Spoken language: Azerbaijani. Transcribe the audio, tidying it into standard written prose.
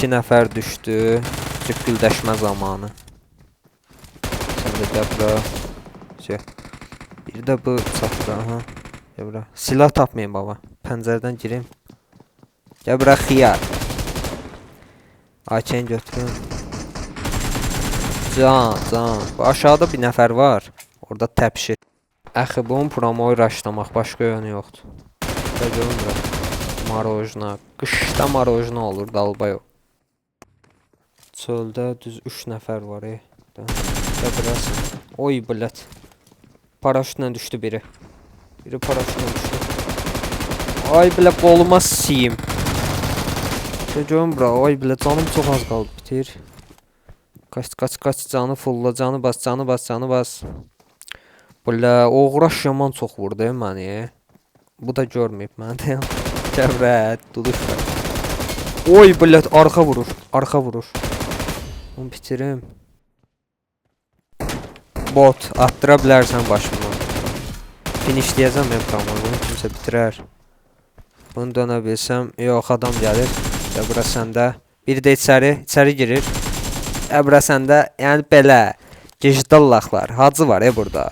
2 nəfər düşdü. Cıqqıldaşma zamanı. Sən də gəl bura. Bir də bu çatdı. Aha. Gəl bura. Silah tapmayın baba. Pəncərədən girim. Gəl bura xiyar. AK-ni götürün. Can. Bu aşağıda bir nəfər var. Orada təpşir. Əxi bunun promoyu raşlamaq başqa yönü yoxdur. Görürəm. Marojna. Qışda marojna olur, dalba yox. Çöldə düz 3 nəfər var. Biraz. Oy blət. Paraşütlə düşdü biri. Biri paraşütlə düşdü. Ay bilə qoluma siyim. Görürəm bura. Ay bilə canım çox az qaldı. Bitir. Kaç canı fulla, canı bas. Bilə oğraş yaman çox vurdu məni. Bu da görməyib məni. Gəvrət, duduş var. Oy blət, arxa vurur. Onu bitirim. Bot, attıra bilərsən başıma. Finishləyəcəm promoyu, bunu kimsə bitirər. Bunu dönə bilsəm, yox adam gəlir. Bura səndə. Biri də içəri girir. Bura səndə, yəni belə. Gecdallaqlar, hacı var burada.